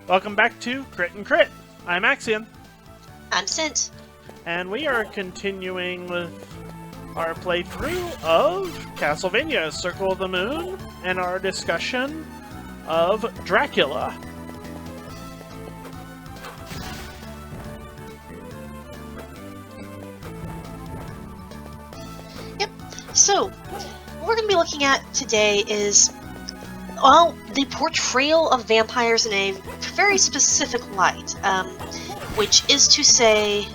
Welcome back to Crit and Crit. I'm Axion. I'm Scint. And we are continuing with our playthrough of Castlevania Circle of the Moon and our discussion of Dracula. Yep. So, what we're going to be looking at today is, well, the portrayal of vampires in a very specific light, which is to say,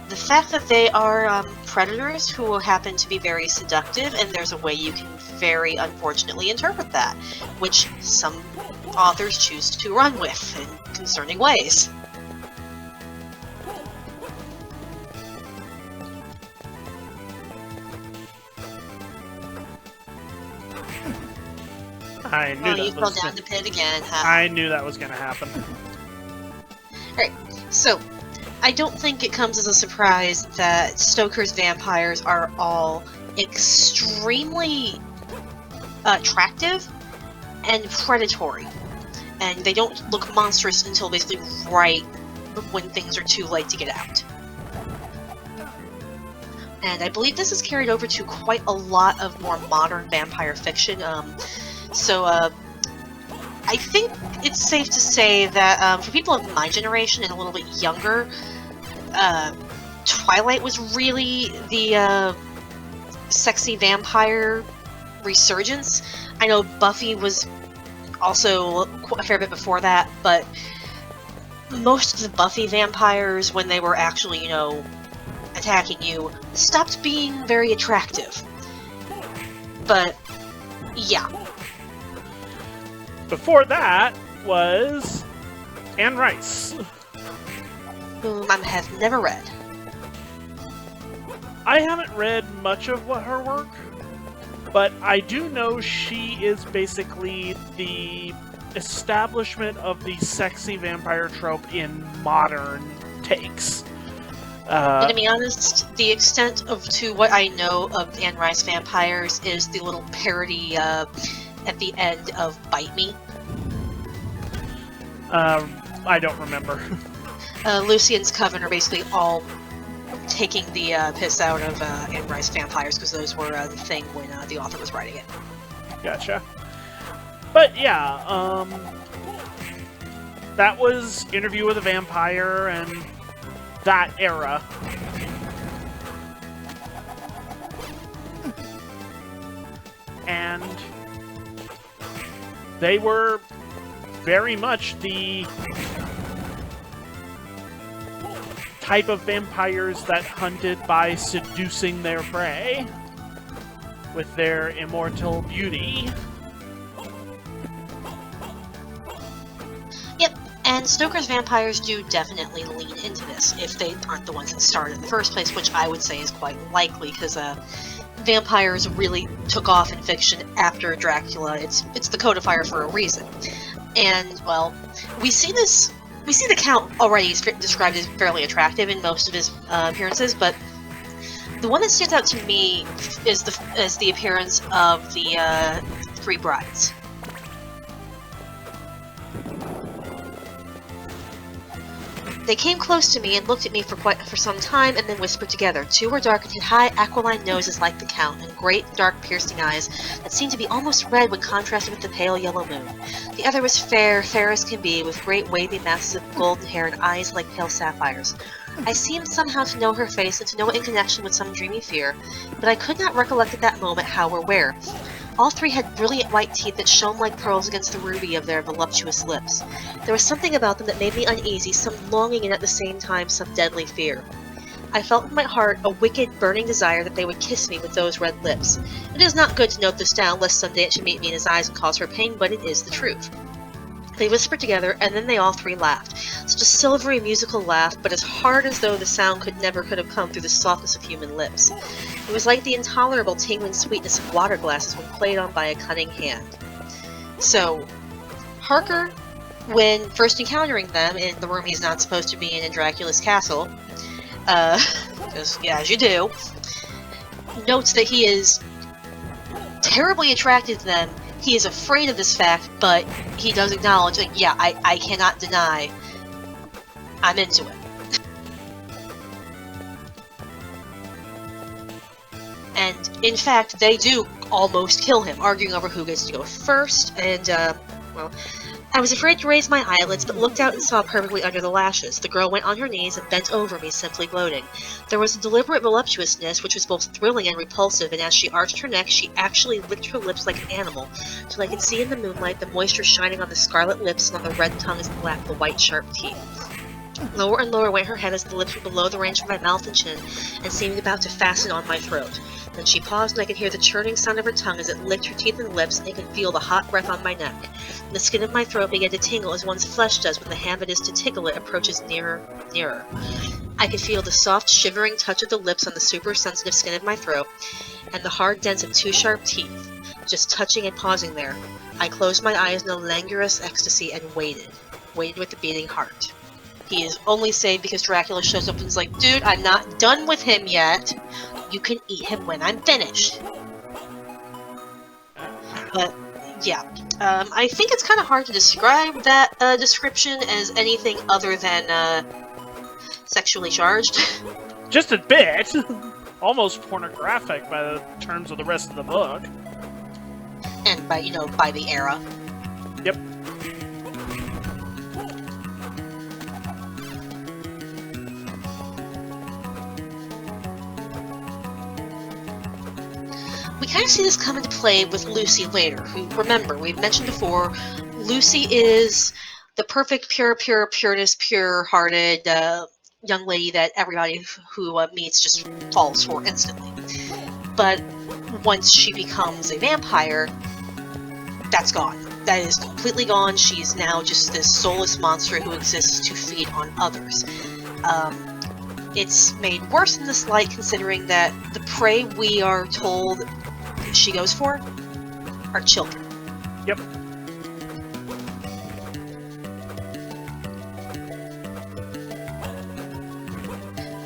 the fact that they are predators who happen to be very seductive, and there's a way you can very unfortunately interpret that, which some authors choose to run with in concerning ways. I knew you fell down the pit again, huh? I knew that was going to happen. Alright, so, I don't think it comes as a surprise that Stoker's vampires are all extremely attractive and predatory. And they don't look monstrous until basically right when things are too late to get out. And I believe this is carried over to quite a lot of more modern vampire fiction. I think it's safe to say that for people of my generation and a little bit younger, Twilight was really the sexy vampire resurgence. I know Buffy was also a fair bit before that, but most of the Buffy vampires, when they were actually, attacking you, stopped being very attractive. But, yeah. Before that was Anne Rice, whom I have never read. I haven't read much of her work, but I do know she is basically the establishment of the sexy vampire trope in modern takes. And to be honest, the extent to what I know of Anne Rice vampires is the little parody at the end of Bite Me. I don't remember. Lucian's Coven are basically all taking the piss out of Anne Rice vampires, because those were the thing when the author was writing it. Gotcha. But yeah, that was Interview with a Vampire and that era. And they were very much the type of vampires that hunted by seducing their prey with their immortal beauty. Yep, and Stoker's vampires do definitely lean into this, if they aren't the ones that started in the first place, which I would say is quite likely, because vampires really took off in fiction after Dracula. It's the codifier for a reason. And, well, we see the Count already described as fairly attractive in most of his appearances, but the one that stands out to me is the appearance of the three brides. They came close to me and looked at me for some time, and then whispered together. Two were dark and had high aquiline noses like the Count, and great dark piercing eyes that seemed to be almost red when contrasted with the pale yellow moon. The other was fair as can be, with great wavy masses of golden hair and eyes like pale sapphires. I seemed somehow to know her face, and to know it in connection with some dreamy fear, but I could not recollect at that moment how or where. All three had brilliant white teeth that shone like pearls against the ruby of their voluptuous lips. There was something about them that made me uneasy, some longing and at the same time some deadly fear. I felt in my heart a wicked, burning desire that they would kiss me with those red lips. It is not good to note this down, lest someday it should meet me in his eyes and cause her pain, but it is the truth. They whispered together, and then they all three laughed. Such a silvery, musical laugh, but as hard as though the sound could have come through the softness of human lips. It was like the intolerable tingling sweetness of water glasses when played on by a cunning hand. So, Harker, when first encountering them in the room he's not supposed to be in Dracula's castle, because, yeah, as you do, notes that he is terribly attracted to them, He is afraid of this fact, but he does acknowledge, like, yeah, I cannot deny I'm into it. And, in fact, they do almost kill him, arguing over who gets to go first, and, well, I was afraid to raise my eyelids, but looked out and saw perfectly under the lashes. The girl went on her knees and bent over me, simply gloating. There was a deliberate voluptuousness which was both thrilling and repulsive, and as she arched her neck, she actually licked her lips like an animal, till I could see in the moonlight the moisture shining on the scarlet lips and on the red tongue as it lacked the white, sharp teeth. Lower and lower went her head as the lips were below the range of my mouth and chin, and seemed about to fasten on my throat. Then she paused, and I could hear the churning sound of her tongue as it licked her teeth and lips, and I could feel the hot breath on my neck. The skin of my throat began to tingle as one's flesh does when the hand that is to tickle it approaches nearer, nearer. I could feel the soft, shivering touch of the lips on the super-sensitive skin of my throat, and the hard dents of two sharp teeth, just touching and pausing there. I closed my eyes in a languorous ecstasy and waited with a beating heart. He is only saved because Dracula shows up and is like, dude, I'm not done with him yet. You can eat him when I'm finished. But, yeah. I think it's kind of hard to describe that description as anything other than sexually charged. Just a bit. Almost pornographic by the terms of the rest of the book. And by, by the era. Yep. We kind of see this come into play with Lucy later, who, remember, we've mentioned before, Lucy is the perfect, pure-hearted young lady that everybody who meets just falls for instantly. But once she becomes a vampire, that's gone. That is completely gone. She's now just this soulless monster who exists to feed on others. It's made worse in this light considering that the prey we are told she goes for are children. Yep.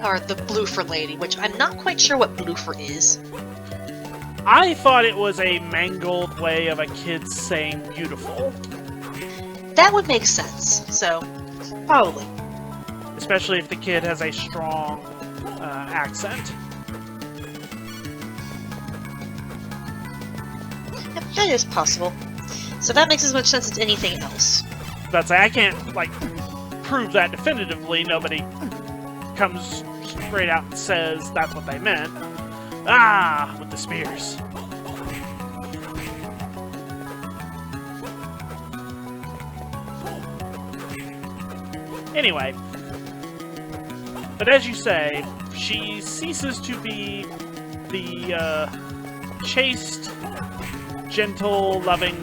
Or the Bloofer lady, which I'm not quite sure what Bloofer is. I thought it was a mangled way of a kid saying beautiful. That would make sense, so probably. Especially if the kid has a strong accent. Yep, that is possible. So that makes as much sense as anything else. That's I can't prove that definitively. Nobody comes straight out and says that's what they meant. Ah, with the spears. Anyway, but as you say, she ceases to be the chaste, gentle, loving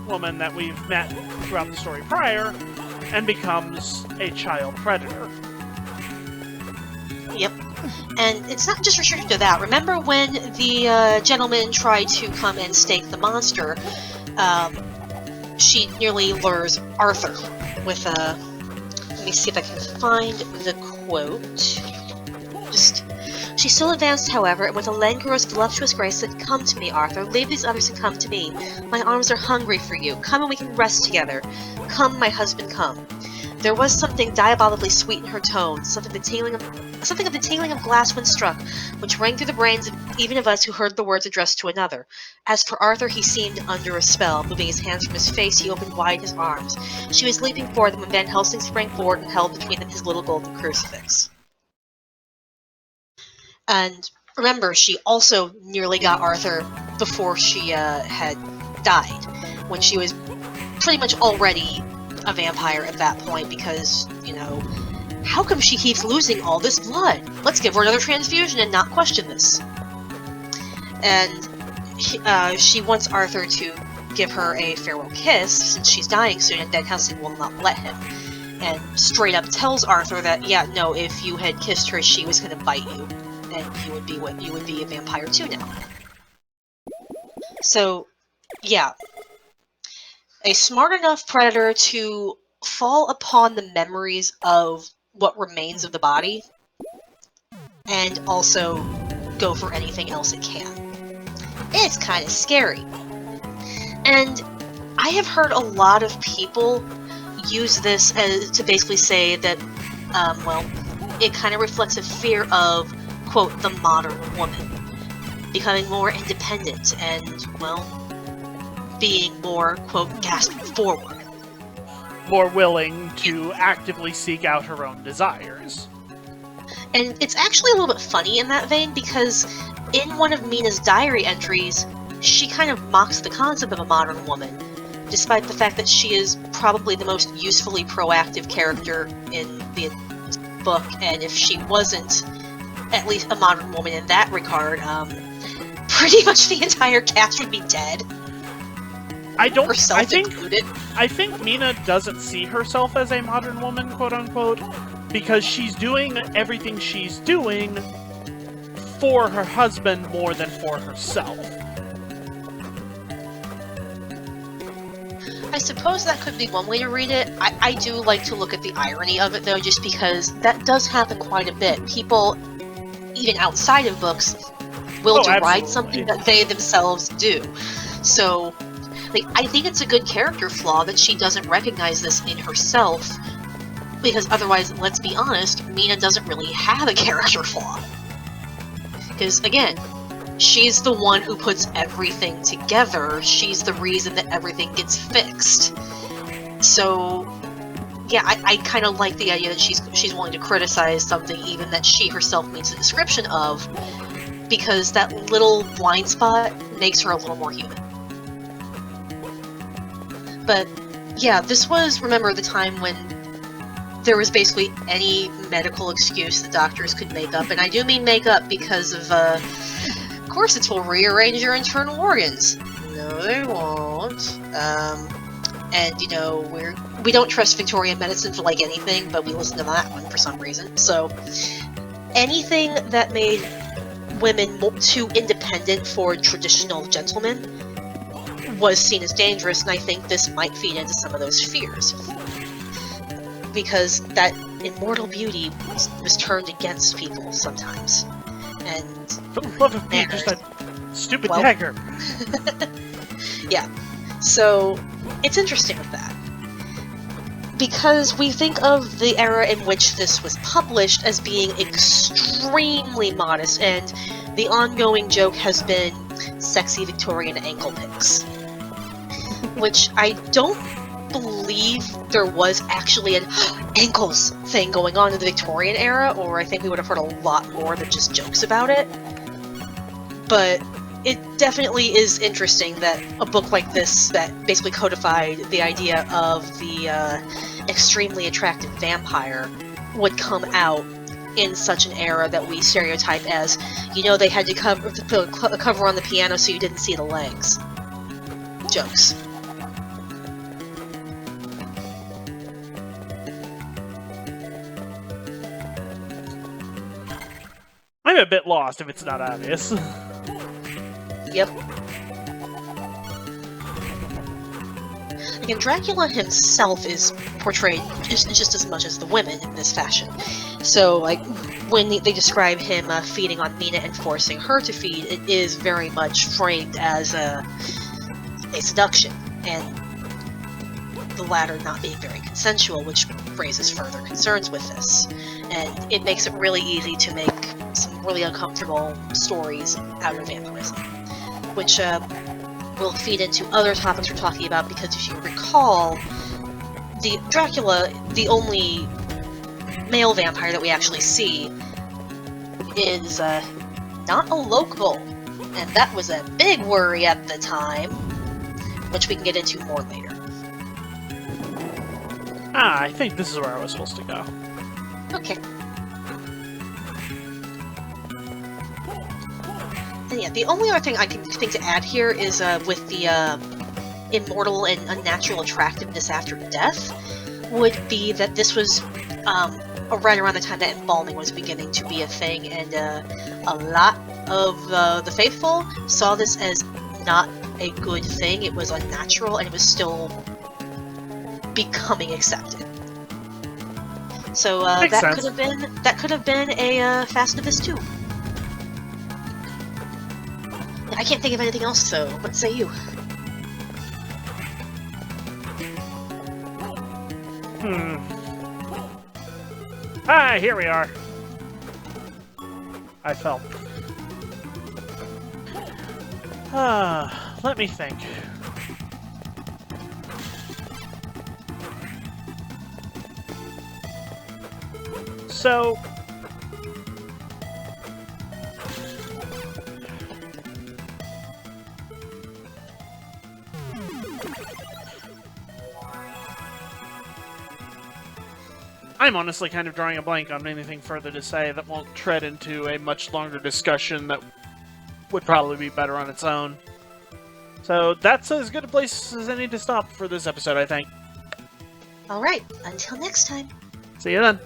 woman that we've met throughout the story prior, and becomes a child predator. Yep. And it's not just restricted to that. Remember when the gentleman tried to come and stake the monster, she nearly lures Arthur with a... Let me see if I can find the quote. She still advanced, however, and with a languorous, voluptuous grace said, "Come to me, Arthur. Leave these others and come to me. My arms are hungry for you. Come and we can rest together. Come, my husband, come." There was something diabolically sweet in her tone, something of the tingling of glass when struck, which rang through the brains of even of us who heard the words addressed to another. As for Arthur, he seemed under a spell. Moving his hands from his face, he opened wide his arms. She was leaping for them when Van Helsing sprang forward and held between them his little golden crucifix. And remember, she also nearly got Arthur before she had died, when she was pretty much already a vampire at that point, because, how come she keeps losing all this blood? Let's give her another transfusion and not question this. And she wants Arthur to give her a farewell kiss, since she's dying soon, and Van Helsing will not let him. And straight up tells Arthur that, yeah, no, if you had kissed her, she was going to bite you. And you would be a vampire too now. So, yeah. A smart enough predator to fall upon the memories of what remains of the body, and also go for anything else it can. It's kind of scary. And I have heard a lot of people use this as to basically say that, well, it kind of reflects a fear of, quote, the modern woman. Becoming more independent and, well, being more, quote, gasp forward. More willing to actively seek out her own desires. And it's actually a little bit funny in that vein, because in one of Mina's diary entries, she kind of mocks the concept of a modern woman, despite the fact that she is probably the most usefully proactive character in the book, and if she wasn't at least a modern woman in that regard, pretty much the entire cast would be dead. Herself included. I think Mina doesn't see herself as a modern woman, quote unquote, because she's doing everything she's doing for her husband more than for herself. I suppose that could be one way to read it. I do like to look at the irony of it, though, just because that does happen quite a bit. People, even outside of books, will deride something that they themselves do. So, like, I think it's a good character flaw that she doesn't recognize this in herself, because otherwise, let's be honest, Mina doesn't really have a character flaw. Because, again, she's the one who puts everything together. She's the reason that everything gets fixed. So, yeah, I kind of like the idea that she's willing to criticize something even that she herself meets a description of, because that little blind spot makes her a little more human. But, yeah, this was, remember, the time when there was basically any medical excuse the doctors could make up, and I do mean make up because of course it will rearrange your internal organs. No, they won't. And, you know, we don't trust Victorian medicine for, like, anything, but we listen to that one for some reason. So, anything that made women too independent for traditional gentlemen was seen as dangerous, and I think this might feed into some of those fears. Because that immortal beauty was turned against people sometimes. And for the love of me, just that stupid dagger. Yeah. So, it's interesting with that. Because we think of the era in which this was published as being extremely modest, and the ongoing joke has been sexy Victorian ankle pics. Which I don't believe there was actually an ankles thing going on in the Victorian era, or I think we would have heard a lot more than just jokes about it. But it definitely is interesting that a book like this that basically codified the idea of the extremely attractive vampire would come out in such an era that we stereotype as, you know, they had to put a cover on the piano so you didn't see the legs. Jokes. I'm a bit lost if it's not obvious. Yep. Again, Dracula himself is portrayed just as much as the women in this fashion. So, like, when they describe him feeding on Mina and forcing her to feed, it is very much framed as a seduction, and the latter not being very consensual, which raises further concerns with this. And it makes it really easy to make some really uncomfortable stories out of vampirism, which will feed into other topics we're talking about, because if you recall, the Dracula, the only male vampire that we actually see, is not a local, and that was a big worry at the time, which we can get into more later. Ah, I think this is where I was supposed to go. Okay. And yeah, the only other thing I can think to add here is with the immortal and unnatural attractiveness after death, would be that this was right around the time that embalming was beginning to be a thing, and a lot of the faithful saw this as not a good thing. It was unnatural, and it was still becoming accepted. So that could have been a Fastivus too. I can't think of anything else, so what say you? Ah, here we are. I fell. Let me think. So... I'm honestly kind of drawing a blank on anything further to say that won't tread into a much longer discussion that would probably be better on its own. So that's as good a place as any to stop for this episode, I think. Alright, until next time. See you then.